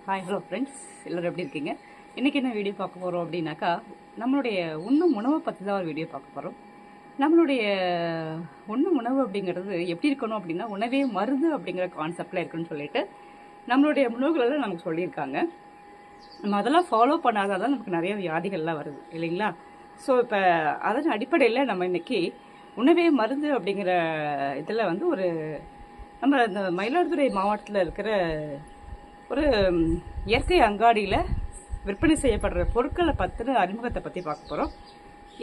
Hi hello friends, எல்லோரும் எப்படி இருக்கீங்க? இன்றைக்கி என்ன வீடியோ பார்க்க போகிறோம் அப்படின்னாக்கா, நம்மளுடைய உண்ணும் உணவை பற்றி தான் ஒரு வீடியோ பார்க்க போகிறோம். நம்மளுடைய உண்ணும் உணவு அப்படிங்கிறது எப்படி இருக்கணும் அப்படின்னா, உணவே மருந்து அப்படிங்கிற கான்செப்டில் இருக்குன்னு சொல்லிட்டு நம்மளுடைய முன்னோர்களெல்லாம் நமக்கு சொல்லியிருக்காங்க. நம்ம அதெல்லாம் ஃபாலோ பண்ணாதான் தான் நமக்கு நிறைய வியாதிகள்லாம் வருது இல்லைங்களா? ஸோ இப்போ அதன் அடிப்படையில் நம்ம இன்றைக்கி உணவே மருந்து அப்படிங்கிற இதில் வந்து நம்ம இந்த மயிலாடுதுறை மாவட்டத்தில் இருக்கிற ஒரு இயற்கை அங்காடியில் விற்பனை செய்யப்படுற பொருட்களை பற்றின அறிமுகத்தை பற்றி பார்க்க போகிறோம்.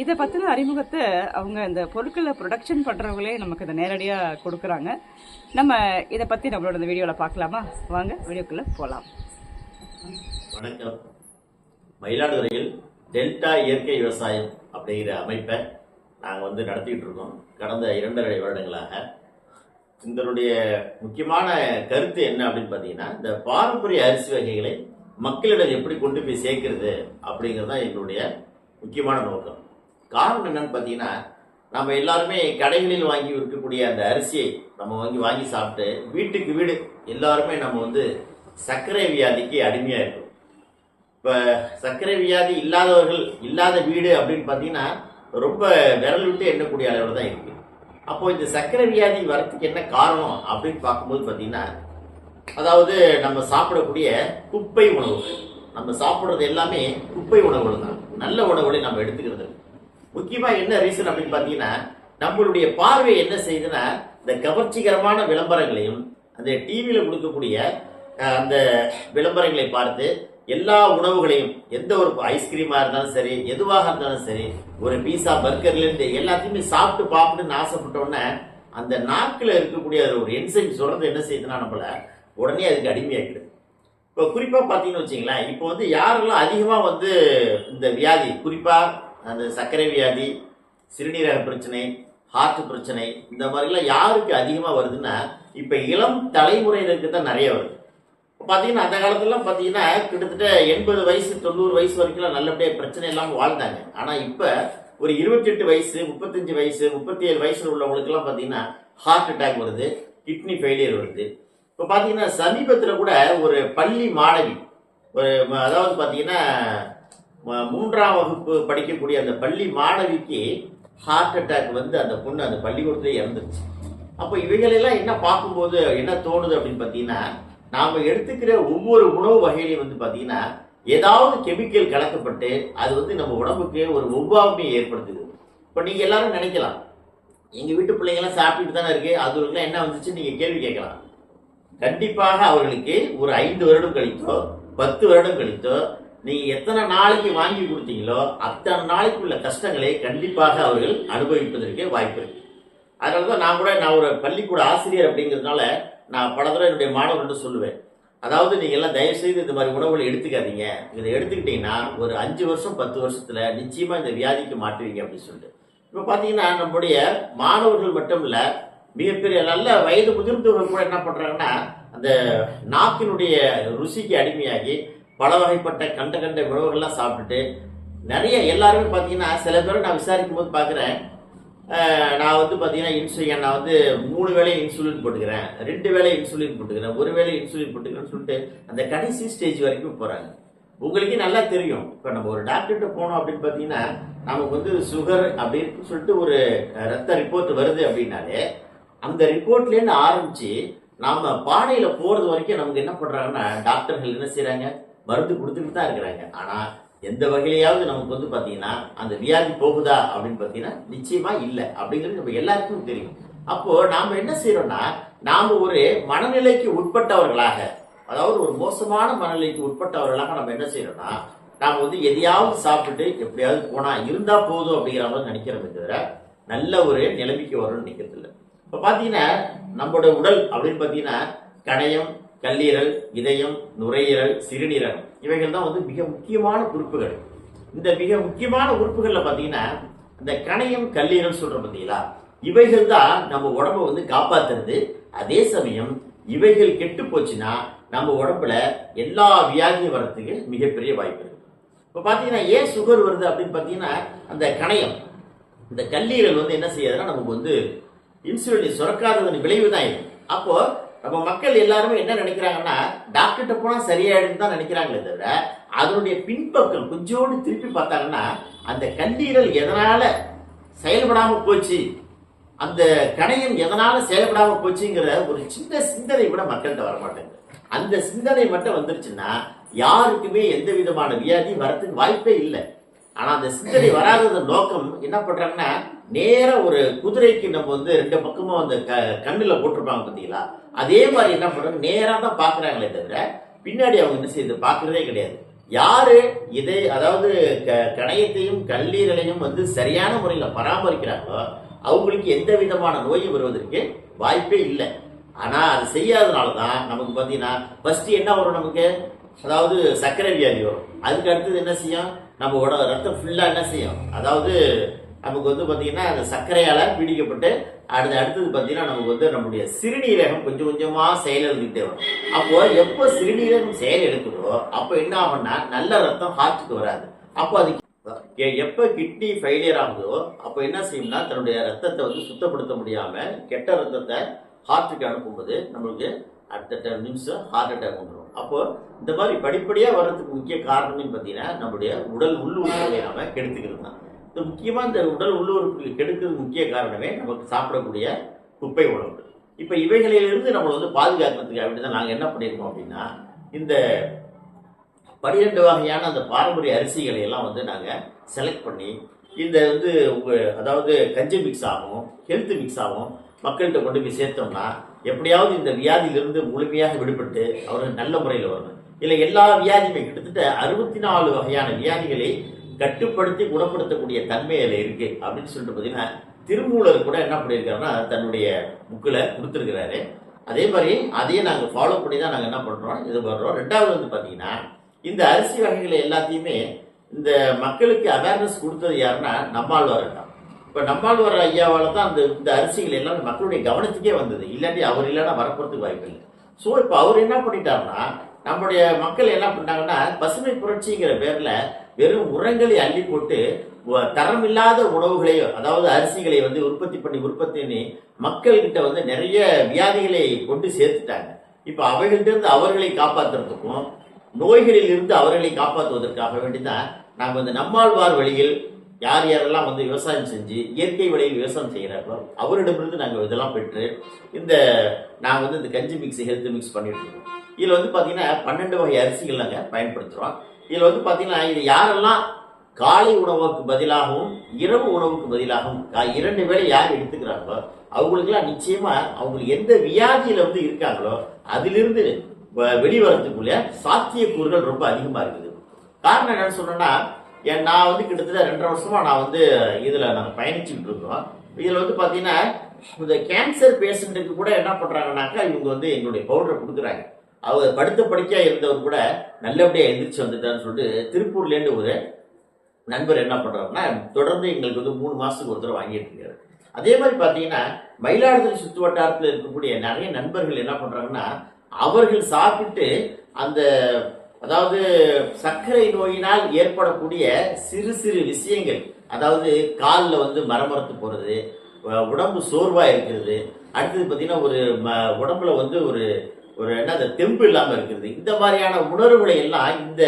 இதை பற்றின அறிமுகத்தை அவங்க இந்த பொருட்களை ப்ரொடக்ஷன் பண்ணுறவங்களே நமக்கு இதை நேரடியாக கொடுக்குறாங்க. நம்ம இதை பற்றி நம்மளோட இந்த வீடியோவில் பார்க்கலாமா? வாங்க வீடியோக்குள்ளே போகலாம். வணக்கம். மயிலாடுதுறையில் டெல்டா இயற்கை விவசாயம் அப்படிங்கிற அமைப்பை நாங்கள் நடத்திக்கிட்டு இருக்கோம் கடந்த 2.5 வருடங்களாக. இதனுடைய முக்கியமான கருத்து என்ன அப்படின்னு பார்த்தீங்கன்னா, இந்த பாரம்பரிய அரிசி வகைகளை மக்களிடம் எப்படி கொண்டு போய் சேர்க்கிறது அப்படிங்கிறது தான் எங்களுடைய முக்கியமான நோக்கம். காரணம் என்னன்னு பார்த்தீங்கன்னா, நம்ம எல்லாருமே கடைகளில் வாங்கி விற்கக்கூடிய அந்த அரிசியை நம்ம வாங்கி சாப்பிட்டு வீட்டுக்கு வீடு எல்லாருமே நம்ம சர்க்கரை வியாதிக்கு அடிமையாக இருக்கும். இப்போ சர்க்கரை வியாதி இல்லாதவர்கள் இல்லாத வீடு அப்படின்னு பார்த்தீங்கன்னா ரொம்ப விரல் விட்டு எண்ணக்கூடிய அளவில் தான் இருக்கு. அப்போ இந்த சர்க்கரை வியாதி வரத்துக்கு என்ன காரணம் அப்படின்னு பார்க்கும்போது பார்த்தீங்கன்னா, அதாவது நம்ம சாப்பிடக்கூடிய குப்பை உணவுகள், நம்ம சாப்பிட்றது எல்லாமே குப்பை உணவுகள் தான். நல்ல உணவுகளை நம்ம எடுத்துக்கிறது முக்கியமா என்ன ரீசன் அப்படின்னு பார்த்தீங்கன்னா, நம்மளுடைய பார்வை என்ன செய்யுதுன்னா, இந்த கவர்ச்சிகரமான விளம்பரங்களையும் அந்த டிவியில கொடுக்கக்கூடிய அந்த விளம்பரங்களை பார்த்து எல்லா உணவுகளையும், எந்த ஒரு ஐஸ்கிரீமா இருந்தாலும் சரி, எதுவாக இருந்தாலும் சரி, ஒரு பீஸா பர்கர்ல இருந்து எல்லாத்தையுமே சாப்பிட்டு பார்க்கணும்னு ஆசைப்பட்டோன்னே அந்த நாக்கில் இருக்கக்கூடிய ஒரு என்சைம் சொல்றது என்ன செய்யுதுன்னா நம்மள உடனே அதுக்கு அடிமையாக்கிடுது. இப்போ குறிப்பா பார்த்தீங்கன்னு வச்சுங்களேன், இப்போ யாரெல்லாம் அதிகமா இந்த வியாதி, குறிப்பா அந்த சர்க்கரை வியாதி, சிறுநீரக பிரச்சனை, ஹார்ட் பிரச்சனை, இந்த மாதிரிலாம் யாருக்கு அதிகமா வருதுன்னா இப்ப இளம் தலைமுறையினருக்கு தான் நிறைய வருது. பார்த்தீங்கன்னா அந்த காலத்துலாம் பார்த்தீங்கன்னா கிட்டத்தட்ட 80 வயசு 90 வயசு வரைக்கும் நல்லபடியாக பிரச்சனை இல்லாமல் வாழ்ந்தாங்க. ஆனால் இப்போ ஒரு 28 வயசு 35 வயசு 37 வயசுல உள்ளவங்களுக்குலாம் பார்த்தீங்கன்னா ஹார்ட் அட்டாக் வருது, கிட்னி ஃபெயிலியர் வருது. இப்போ பார்த்தீங்கன்னா சமீபத்தில் கூட ஒரு பள்ளி மாணவி, அதாவது பார்த்தீங்கன்னா 3ஆம் வகுப்பு படிக்கக்கூடிய அந்த பள்ளி மாணவிக்கு ஹார்ட் அட்டாக் அந்த பொண்ணு அந்த பள்ளிக்கூடத்திலே இறந்துருச்சு. அப்போ இவைகளெல்லாம் என்ன பார்க்கும்போது என்ன தோணுது அப்படின்னு பார்த்தீங்கன்னா, நாம எடுத்துக்கிற ஒவ்வொரு உணவு வகையிலையும் பார்த்தீங்கன்னா ஏதாவது கெமிக்கல் கலக்கப்பட்டு அது நம்ம உடம்புக்கு ஒரு ஒவ்வாமையை ஏற்படுத்துது. இப்போ நீங்க எல்லாரும் நினைக்கலாம், எங்க வீட்டு பிள்ளைங்கெல்லாம் சாப்பிட்டுட்டு தானே இருக்கு, அதுலாம் என்ன வந்துச்சு நீங்க கேள்வி கேட்கலாம். கண்டிப்பாக அவர்களுக்கு ஒரு 5 வருடம் கழித்தோ 10 வருடம் கழித்தோ நீங்க எத்தனை நாளைக்கு வாங்கி கொடுத்தீங்களோ அத்தனை நாளைக்கு உள்ள கஷ்டங்களை கண்டிப்பாக அவர்கள் அனுபவிப்பதற்கு வாய்ப்பு இருக்கு. அதனாலதான் நான் ஒரு பள்ளிக்கூட ஆசிரியர் அப்படிங்கிறதுனால நான் பல தடவை என்னுடைய மாணவர்கள்ட்ட சொல்லுவேன், அதாவது நீங்க எல்லாம் தயவு செய்து இந்த மாதிரி உணவுகளை எடுத்துக்காதீங்க. இதை எடுத்துக்கிட்டீங்கன்னா ஒரு 5 வருஷம் 10 வருஷத்துல நிச்சயமா இந்த வியாதிக்கு மாட்டுவீங்க அப்படின்னு சொல்லிட்டு. இப்ப பாத்தீங்கன்னா நம்முடைய மாணவர்கள் மட்டும் இல்ல, மிகப்பெரிய நல்ல வயது முதிர்ந்தவர்கள் கூட என்ன பண்றாங்கன்னா அந்த நாக்கினுடைய ருசிக்கு அடிமையாகி பல வகைப்பட்ட கண்ட உணவுகள்லாம் சாப்பிட்டுட்டு நிறைய எல்லாருமே பாத்தீங்கன்னா சில பேரை நான் விசாரிக்கும் போது பாக்குறேன், நான் பார்த்தீங்கன்னா இன்சுலின், நான் 3 வேளை இன்சுலின் போட்டுக்கிறேன், 2 வேளை இன்சுலின் போட்டுக்கிறேன், 1 வேளை இன்சுலின் போட்டுக்கிறேன்னு சொல்லிட்டு அந்த கடைசி ஸ்டேஜ் வரைக்கும் போறாங்க. உங்களுக்கு நல்லா தெரியும், இப்போ நம்ம ஒரு டாக்டர்கிட்ட போனோம் அப்படின்னு பார்த்தீங்கன்னா நமக்கு சுகர் அப்படின்னு சொல்லிட்டு ஒரு ரத்த ரிப்போர்ட் வருது அப்படின்னாலே அந்த ரிப்போர்ட்லேருந்து ஆரம்பிச்சு நாம பானையில போறது வரைக்கும் நமக்கு என்ன பண்றாங்கன்னா டாக்டர்கள் என்ன செய்யறாங்க, மருந்து கொடுத்துட்டு தான் இருக்கிறாங்க. ஆனா எந்த வகையிலையாவது நமக்கு பாத்தீங்கன்னா அந்த வியாதி போகுதா அப்படின்னு பாத்தீங்கன்னா நிச்சயமா இல்லை அப்படிங்கிறது நம்ம எல்லாருக்கும் தெரியும். அப்போ நாம என்ன செய்யறோம்னா, நாம ஒரு மனநிலைக்கு உட்பட்டவர்களாக, அதாவது ஒரு மோசமான மனநிலைக்கு உட்பட்டவர்களாக நம்ம என்ன செய்யறோம்னா, நாம எதையாவது சாப்பிட்டு எப்படியாவது போனா இருந்தா போதும் அப்படிங்கிற மாதிரி நினைக்கிறோமே தவிர நல்ல ஒரு நிலைமைக்கு வரும்னு நினைக்கிறது இல்லை. இப்ப பாத்தீங்கன்னா நம்மளோட உடல் அப்படின்னு பாத்தீங்கன்னா கணையம், கல்லீரல், இதயம், நுரையீரல், சிறுநீரகம், இவைகள் தான் மிக முக்கியமான உறுப்புகள். இந்த மிக முக்கியமான உறுப்புகள்ல பாத்தீங்கன்னா இந்த கணையம், கல்லீரல் சொல்ற பாத்தீங்களா, இவைகள் தான் நம்ம உடம்ப காப்பாத்துறது. அதே சமயம் இவைகள் கெட்டு போச்சுன்னா நம்ம உடம்புல எல்லா வியாதியும் வர்றதுக்கு மிகப்பெரிய வாய்ப்பு இருக்கு. இப்ப பாத்தீங்கன்னா ஏன் சுகர் வருது அப்படின்னு பாத்தீங்கன்னா அந்த கணையம், இந்த கல்லீரல் என்ன செய்யாதுன்னா நமக்கு இன்சுலின் சுரக்காததன் விளைவு தான் இது. அப்போ நம்ம மக்கள் எல்லாருமே என்ன நினைக்கிறாங்கன்னா டாக்டர்கிட்ட போனா சரியாயிடும் தான் நினைக்கிறாங்களே தவிர அதனுடைய பின்பக்கம் கொஞ்சோடு திருப்பி பார்த்தாங்கன்னா அந்த கல்லீரல் எதனால செயல்படாம போச்சு, அந்த கணையம் எதனால செயல்படாம போச்சுங்கிற ஒரு சின்ன சிந்தனை கூட மக்கள்கிட்ட வரமாட்டேங்குது. அந்த சிந்தனை மட்டும் வந்துருச்சுன்னா யாருக்குமே எந்த விதமான வியாதியும் வரத்துக்கு வாய்ப்பே இல்லை. ஆனா அந்த சிந்தனை வராத நோக்கம் என்ன பண்றாங்கன்னா, நேரா ஒரு குதிரைக்கு நம்ம வந்து ரெண்டு பக்கமும் அந்த கண்ணுல போட்டிருப்பாங்க பாத்தீங்களா, அதே மாதிரி என்ன பண்றாங்க, நேரா தான் பாக்குறாங்களே தவிர பின்னாடி அவங்க என்ன செய்யுது பாக்குறதே கிடையாது. யாரு இதை அதாவது கணையத்தையும் கல்லீரலையும் வந்து சரியான முறையில பராமரிக்கிறாங்களோ அவங்களுக்கு எந்த விதமான நோயும் வருவதற்கு வாய்ப்பே இல்லை. ஆனா அது செய்யாதனாலதான் நமக்கு பாத்தீங்கன்னா ஃபர்ஸ்ட் என்ன வரும், நமக்கு அதாவது சர்க்கரை வியாதி வரும். அதுக்கு அடுத்தது என்ன செய்யும், நம்ம ரத்தம் ஃபுல்லா என்ன செய்யும், அதாவது நமக்கு வந்து பாத்தீங்கன்னா அந்த சர்க்கரையால பீடிக்கப்பட்டு அடுத்தது பாத்தீங்கன்னா நமக்கு வந்து நம்முடைய சிறுநீரகம் கொஞ்சம் கொஞ்சமா செயல் எழுதிட்டே வரும். அப்போ எப்போ சிறுநீரகம் செயல் எடுக்குதோ அப்போ என்ன ஆகும்னா நல்ல ரத்தம் ஹார்ட்டுக்கு வராது. அப்போ அது எப்ப கிட்னி ஃபெயிலியர் ஆகுதோ அப்போ என்ன செய்யும்னா தன்னுடைய ரத்தத்தை வந்து சுத்தப்படுத்த முடியாம கெட்ட ரத்தத்தை ஹார்ட்டுக்கு அனுப்பும்போது நம்மளுக்கு அடுத்த நிமிஷம் ஹார்ட் அட்டாக் வந்துடும். அப்போ இந்த மாதிரி படிப்படியா வர்றதுக்கு முக்கிய காரணம்னு பார்த்தீங்கன்னா நம்முடைய உடல் உள்ளுறுப்புகளை நாம கெடுத்துக்கிறது தான். முக்கியமா இந்த உடல் உள்ளுறுப்புகள் கெடுக்கிறது முக்கிய காரணமே நமக்கு சாப்பிடக்கூடிய குப்பை உணவுகள். இப்ப இவைகளிலிருந்து நம்மளை வந்து பாதுகாக்கிறதுக்கு அப்படிதான் நாங்க என்ன பண்ணிருக்கோம் அப்படின்னா, இந்த 12 வகையான அந்த பாரம்பரிய அரிசிகளை எல்லாம் வந்து நாங்க செலக்ட் பண்ணி இந்த வந்து அதாவது கஞ்சி மிக்ஸ் ஆகும், ஹெல்த் மிக்ஸ் ஆகும், மக்கள்கிட்ட கொண்டு போய் சேர்த்தோம்னா எப்படியாவது இந்த வியாதியிலிருந்து முழுமையாக விடுபட்டு அவர்கள் நல்ல முறையில் வரணும். இல்லை எல்லா வியாதியுமே கிட்டத்தட்ட 64 வகையான வியாதிகளை கட்டுப்படுத்தி குணப்படுத்தக்கூடிய தன்மை அதில் இருக்கு அப்படின்னு சொல்லிட்டு பார்த்தீங்கன்னா திருமூலர் கூட என்ன பண்ணியிருக்காருன்னா தன்னுடைய புக்கில் கொடுத்துருக்கிறாரு. அதே மாதிரி அதையே நாங்கள் ஃபாலோ பண்ணி தான் நாங்கள் என்ன பண்ணுறோம் இது பண்ணுறோம். ரெண்டாவது வந்து பார்த்தீங்கன்னா இந்த அரிசி வகைகளை எல்லாத்தையுமே இந்த மக்களுக்கு அவேர்னஸ் கொடுத்தது யாருன்னா நம்மாழ்வார் தான். இப்போ நம்மாழ்வார் ஐயாவால் தான் இந்த அரிசிகள் எல்லாம் மக்களுடைய கவனத்துக்கே வந்தது. இல்லாட்டி அவர் இல்லைன்னா வரப்போறதுக்கு வாய்ப்பு இல்லை. ஸோ இப்போ அவர் என்ன பண்ணிட்டாருன்னா நம்முடைய மக்கள் என்ன பண்ணாங்கன்னா பசுமை புரட்சிங்கிற பேர்ல வெறும் உரங்களை அள்ளி போட்டு தரமில்லாத உணவுகளையோ அதாவது அரிசிகளை வந்து உற்பத்தி பண்ணி மக்கள்கிட்ட வந்து நிறைய வியாதிகளை கொண்டு சேர்த்துட்டாங்க. இப்ப அவைகள்ட்ட இருந்து அவர்களை காப்பாற்றுறதுக்கும் நோய்களில் இருந்து அவர்களை காப்பாற்றுவதற்காக வேண்டிதான் நாங்கள் வந்து நம்மாழ்வார் வழியில் யார் யாரெல்லாம் வந்து விவசாயம் செஞ்சு இயற்கை வழியில் விவசாயம் செய்கிறார்களோ அவரிடமிருந்து நாங்கள் இதெல்லாம் பெற்று நாங்கள் வந்து இந்த கஞ்சி மிக்ஸ் ஹெல்த் மிக்ஸ் பண்ணிட்டு இருக்கோம். இதில் வந்து பார்த்தீங்கன்னா 12 வகை அரிசிகள் நாங்கள் பயன்படுத்துகிறோம். இதில் வந்து பார்த்தீங்கன்னா இது யாரெல்லாம் காலை உணவுக்கு பதிலாகவும் இரவு உணவுக்கு பதிலாகவும் 2 வேளை யார் எடுத்துக்கிறாங்களோ அவங்களுக்குலாம் நிச்சயமா அவங்களுக்கு எந்த வியாதியில வந்து இருக்காங்களோ அதிலிருந்து வெளிவரத்துக்குள்ள சாத்தியக்கூறுகள் ரொம்ப அதிகமா இருக்குது. காரணம் என்னன்னு சொன்னோம்னா நான் வந்து கிட்டத்தட்ட 2.5 வருஷமா நான் வந்து இதுல நாங்கள் பயணிச்சுட்டு இருக்கோம். இதுல வந்து பாத்தீங்கன்னா இந்த கேன்சர் பேஷண்ட்டுக்கு கூட என்ன பண்றாங்கன்னாக்கா இவங்க வந்து எங்களுடைய பவுடரை கொடுக்குறாங்க. அவர் படுத்த படுக்கையா இருந்தவர் கூட நல்லபடியா எந்திரிச்சு வந்துட்டான்னு சொல்லிட்டு திருப்பூர்ல இருந்து ஒரு நண்பர் என்ன பண்றாருன்னா தொடர்ந்து எங்களுக்கு வந்து 3 மாசத்துக்கு ஒரு தடவை வாங்கிட்டு இருக்காரு. அதே மாதிரி பாத்தீங்கன்னா மயிலாடுதுறை சுற்று வட்டாரத்தில் இருக்கக்கூடிய நிறைய நண்பர்கள் என்ன பண்றாங்கன்னா அவர்கள் சாப்பிட்டு அந்த அதாவது சர்க்கரை நோயினால் ஏற்படக்கூடிய சிறு சிறு விஷயங்கள், அதாவது காலில் வந்து மரமரத்து போறது, உடம்பு சோர்வா இருக்கிறது, அடுத்தது பாத்தீங்கன்னா ஒரு உடம்புல வந்து ஒரு என்ன தெம்பு இல்லாம இருக்குது, இந்த மாதிரியான உணர்வுகளை எல்லாம் இந்த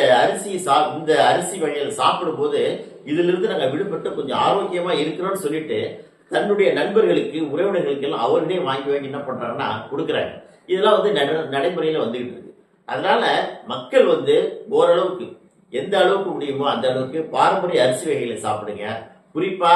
அரிசி வகையில் சாப்பிடும் போது இதுல இருந்து நாங்க விடுபட்டு கொஞ்சம் ஆரோக்கியமா இருக்கிறோம்னு சொல்லிட்டு தன்னுடைய நண்பர்களுக்கு உறவினர்களுக்கு எல்லாம் அவர்களே வாங்கி என்ன பண்றாங்கன்னா கொடுக்குறாங்க. இதெல்லாம் வந்து நடைமுறையில வந்துகிட்டு இருக்கு. அதனால மக்கள் வந்து ஓரளவுக்கு எந்த அளவுக்கு முடியுமோ அந்த அளவுக்கு பாரம்பரிய அரிசி வகைகளை சாப்பிடுங்க. குறிப்பா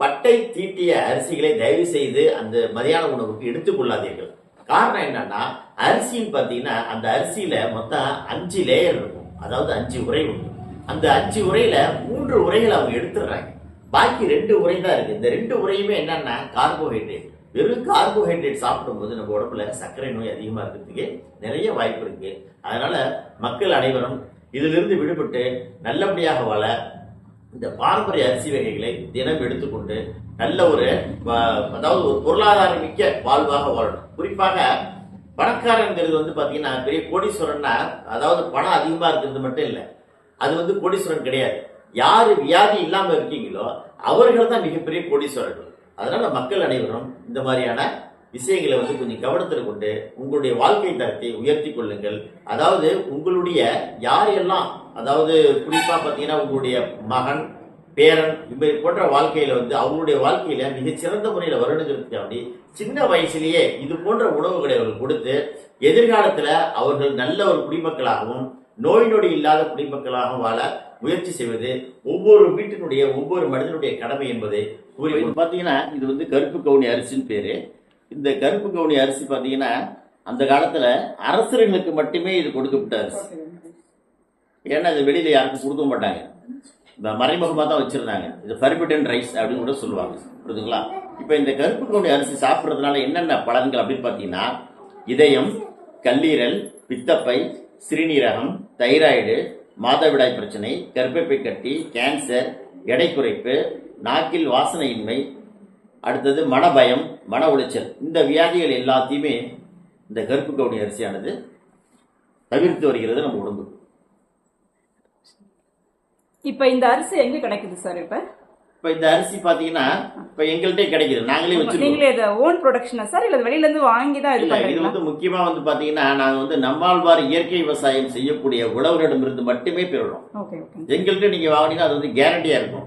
பட்டை தீட்டிய அரிசிகளை தயவு செய்து அந்த மதியான உணவுக்கு எடுத்துக்கொள்ளாதீர்கள். காரணம் என்னன்னா அரிசின்னு பாத்தீங்கன்னா அந்த அரிசியில மொத்தம் 5 லேயர் இருக்கும், அதாவது 5 உரை உண்டு. அந்த 5 உரையில 3 உரைகளை அவங்க எடுத்துடுறாங்க, பாக்கி 2 உரை தான் இருக்கு. இந்த 2 உரையுமே என்னன்னா கார்போஹைட்ரேட். வெறும் கார்போஹைட்ரேட் சாப்பிடும்போது நம்ம உடம்புல சர்க்கரை நோய் அதிகமா இருக்கிறதுக்கு நிறைய வாய்ப்பு இருக்கு. அதனால மக்கள் அனைவரும் இதிலிருந்து விடுபட்டு நல்லபடியாக வாழ இந்த பாரம்பரிய அரிசி வகைகளை தினம் எடுத்துக்கொண்டு நல்ல ஒரு அதாவது ஒரு பொருளாதார மிக்க வாழ்வாக வாழணும். குறிப்பாக பணக்காரங்கிறது வந்து பாத்தீங்கன்னா பெரிய கோடீஸ்வரன்னா அதாவது பணம் அதிகமா இருக்கிறது மட்டும் இல்லை, அது வந்து கோடீஸ்வரன் கிடையாது. யாரு வியாதி இல்லாம இருக்கீங்களோ அவர்கள் தான் மிகப்பெரிய கோடீஸ்வரர்கள். அதனால மக்கள் அனைவரும் இந்த மாதிரியான விஷயங்களை வந்து கொஞ்சம் கவனத்தில் கொண்டு உங்களுடைய வாழ்க்கை தரத்தை உயர்த்தி கொள்ளுங்கள். அதாவது உங்களுடைய யாரெல்லாம், அதாவது குறிப்பா பார்த்தீங்கன்னா உங்களுடைய மகன், பேரன் இவை போன்ற வாழ்க்கையில வந்து அவங்களுடைய வாழ்க்கையில மிகச்சிறந்த முறையில் வரணுங்கிறதுக்காண்டி சின்ன வயசுலேயே இது போன்ற உணவுகளை அவர்கள் கொடுத்து எதிர்காலத்துல அவர்கள் நல்ல ஒரு குடிமக்களாகவும் நோய் நொடி இல்லாத குடிமக்களாகவும் வாழ முயற்சி செய்வது ஒவ்வொரு வீட்டினுடைய ஒவ்வொரு மனிதனுடைய கடமை என்பதை கூறி பார்த்தீங்கன்னா இது வந்து கருப்பு கவுனி அரிசின்னு பேரு. இந்த கருப்பு கவுனி அரிசி பார்த்தீங்கன்னா அந்த காலத்துல அரசர்களுக்கு மட்டுமே இது கொடுக்கப்பட்ட அரிசி. ஏன்னா இது வெளியில யாருக்கும் கொடுக்க மாட்டாங்க, இந்த மறைமுகமாக தான் வச்சிருந்தாங்க. இது ஃபர்பிடன் ரைஸ் அப்படின்னு கூட சொல்லுவாங்க, புரியுதுங்களா? இப்போ இந்த கருப்பு கவுனி அரிசி சாப்பிட்றதுனால என்னென்ன பலன்கள் அப்படின்னு பார்த்தீங்கன்னா இதயம், கல்லீரல், பித்தப்பை, சிறுநீரகம், தைராய்டு, மாதவிடாய் பிரச்சனை, கர்ப்பப்பை கட்டி, கேன்சர், எடை குறைப்பு, நாக்கில் வாசனையின்மை, அடுத்தது மனபயம், மன உளைச்சல், இந்த வியாதிகள் எல்லாத்தையுமே இந்த கருப்பு கவுனி அரிசியானது தவிர்த்து வருகிறது நம்ம உடம்பு. இப்ப இந்த அரிசி எங்க கிடைக்குது சார்? இப்ப இந்த அரிசி பாத்தீங்கன்னா இப்ப எங்கள்கிட்ட கிடைக்குது, நாங்களே வச்சிருக்கோம். நீங்களே இத ஓன் ப்ரொடக்ஷனா சார் இல்ல வெளியில இருந்து வாங்கி தான் இது பண்றீங்களா? இது வந்து முக்கியமா வந்து பாத்தீங்கன்னா நாங்க வந்து நம்மாழ்வார் இயற்கை விவசாயம் செய்யக்கூடிய உழவரிடமிருந்து மட்டுமே பெறுறோம். Okay okay. எங்கள்கிட்ட நீங்க வாங்கினீங்கன்னா அது வந்து கேரண்டியா இருக்கும்.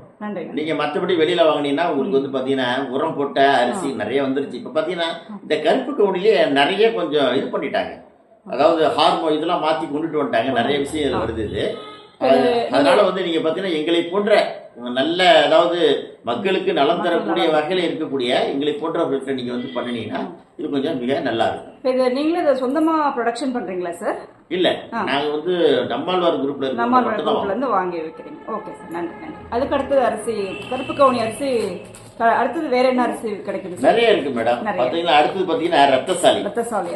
நீங்க மற்றபடி வெளியில வாங்கினீங்கன்னா உங்களுக்கு வந்து பாத்தீங்கன்னா உரம் போட்ட அரிசி நிறைய வந்துருச்சு. இப்ப பாத்தீங்கன்னா இந்த கருப்பு கவுனிலேயே நிறைய கொஞ்சம் இது பண்ணிட்டாங்க, அதாவது ஹார்மோ இதெல்லாம் மாத்தி கொண்டுட்டு வந்துட்டாங்க, நிறைய விஷயம் வருது இது. அதனால வந்து நீங்க பாத்தீங்கன்னா எங்களை போன்ற நல்ல, அதாவது மக்களுக்கு நலம் தரக்கூடிய வகையில இருக்கக்கூடிய எங்களை போன்றவர்களுக்கு நீங்க வந்து பண்ணினீங்கன்னா இது கொஞ்சம் மிக நல்லா இருக்கும். இது நீங்களே இதை சொந்தமா ப்ரொடக்ஷன் பண்றீங்களா சார்? இல்ல, நாங்க வந்து நம்மாழ்வார் குரூப்ல இருந்து வாங்கி வைக்கிறீங்க. ஓகே சார், நன்றி நன்றி. அதுக்கு அடுத்தது அரிசி, கருப்பு கவுனி அரிசி, அடுத்தது வேற என்ன அரிசி கிடைக்குது? நிறைய இருக்கு மேடம். பாத்தீங்கன்னா அடுத்தது பாத்தீங்கன்னா ரத்தசாலி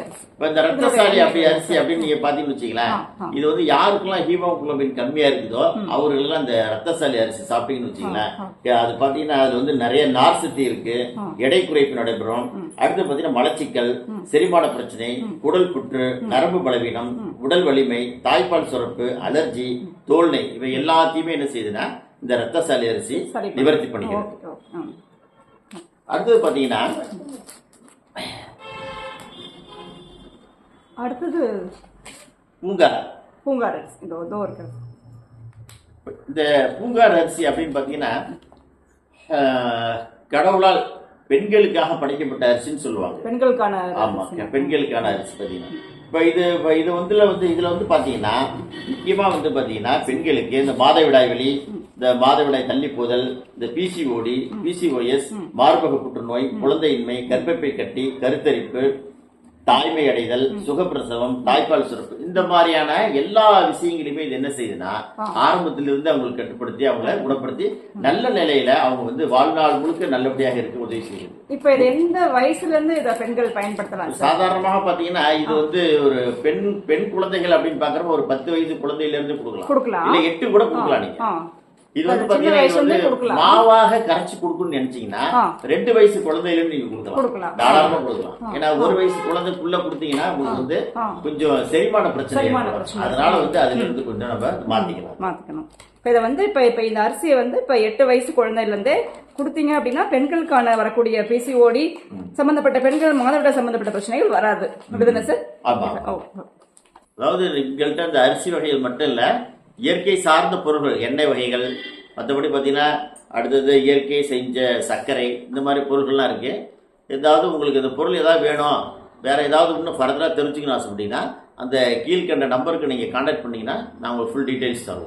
அரிசி. இப்ப இந்த ரத்தசாலி அப்படி அரிசி அப்படின்னு நீங்க பாத்தீங்கன்னு வச்சுக்கலாம், இது வந்து யாருக்கெல்லாம் ஹீமோகுளோபின் கம்மியா இருக்குதோ அவர்களுக்கு அந்த ரத்தசாலி அரிசி சாப்பிட்டீங்கன்னு வச்சுக்கலாம், அது பாத்தீங்கன்னா அது வந்து நிறைய நார் சக்தி இருக்கு, எடை குறைப்பு நடைபெறும். அடுத்து பாத்தீங்கன்னா மலச்சிக்கல், செரிமான பிரச்சனை, குடல் புற்று, நரம்பு பலவீனம், உடல் வலிமை, தாய்ப்பால் சுரப்பு, அலர்ஜி, தோல்நை, இவை எல்லாத்தையுமே என்ன செய்யுதுன்னா இந்த ரத்தசாலி அரிசி நிவர்த்தி பண்ணிக்கிறது. அடுத்தது பாத்தீங்கன்னா அடுத்தது பூங்கார் அரிசி. இந்த பூங்கார் அரிசி அப்படின்னு பாத்தீங்கன்னா கடவுளால் பெண்களுக்காக படைக்கப்பட்ட அரிசின்னு சொல்லுவாங்க. பெண்களுக்கான, ஆமா, பெண்களுக்கான அரிசி பாத்தீங்கன்னா இது வந்து இதுல வந்து பாத்தீங்கன்னா முக்கியமா வந்து பாத்தீங்கன்னா பெண்களுக்கு இந்த மாதவிடாய் வலி, இந்த மாதவிடாய் தள்ளி போதல், இந்த பிசிஓடி, பிசிஓஎஸ், மார்பக புற்றுநோய், குழந்தையின்மை, கர்ப்பப்பை கட்டி, கருத்தரிப்பு, தாய்மை அடைதல், சுகப்பிரசவம், தாய்ப்பால் சுரப்பு, இந்த மாதிரியான எல்லா விஷயங்களையுமே இது என்ன செய்யுதுன்னா ஆரம்பத்திலிருந்து அவங்களுக்கு கட்டுப்படுத்தி அவங்களை குணப்படுத்தி நல்ல நிலையில அவங்க வந்து வாழ்நாள் முழுக்க நல்லபடியாக இருக்க உதவி செய்யுது. இப்ப இது எந்த வயசுல இருந்து இதை பெண்கள் பயன்படுத்தலாம்? சாதாரணமாக பாத்தீங்கன்னா இது வந்து ஒரு பெண் குழந்தைகள் அப்படின்னு பாக்குறப்ப ஒரு 10 வயசு குழந்தையில இருந்து கொடுக்கலாம், இல்ல 8 கூட கொடுக்கலாம். நீங்க இது வந்து பாத்தீங்கன்னா மாவாக கரைச்சி கொடுக்கணும்னு நினைச்சீங்கன்னா 2 வயசு குழந்தையில நீங்க கொடுக்கலாம், தாராளமா கொடுக்கலாம். ஏன்னா 1 வயசு குழந்தைக்குள்ள கொடுத்தீங்கன்னா உங்களுக்கு வந்து கொஞ்சம் செரிமான பிரச்சனை, அதனால வந்து அதுல இருந்து கொஞ்சம் நம்ம மாத்திக்கணும். இதை வந்து இப்ப இந்த அரிசியை வந்து இப்ப 8 வயசு குழந்தையில இருந்தே கொடுத்தீங்க அப்படின்னா பெண்களுக்கான வரக்கூடிய பிசிஓடி சம்பந்தப்பட்ட பெண்கள் மாதவிடாய் சம்பந்தப்பட்ட பிரச்சனைகள் வராது, அப்படிதானே சார்? அதாவது எங்கள்கிட்ட இந்த அரிசி வகைகள் மட்டும் இல்ல, இயற்கை சார்ந்த பொருட்கள், எண்ணெய் வகைகள், மற்றபடி பார்த்தீங்கன்னா அடுத்தது இயற்கை செஞ்ச சர்க்கரை, இந்த மாதிரி பொருட்கள்லாம் இருக்கு. ஏதாவது உங்களுக்கு இந்த பொருள் ஏதாவது வேணும், வேற ஏதாவது இன்னும் ஃபர்தராக தெரிஞ்சுக்கணும் ஆசைப்பட்டீங்கன்னா அந்த கீழ்கண்ட நம்பருக்கு நீங்கள் கான்டாக்ட் பண்ணீங்கன்னா நான் உங்களுக்கு ஃபுல் டீட்டெயில்ஸ் தருவோம்.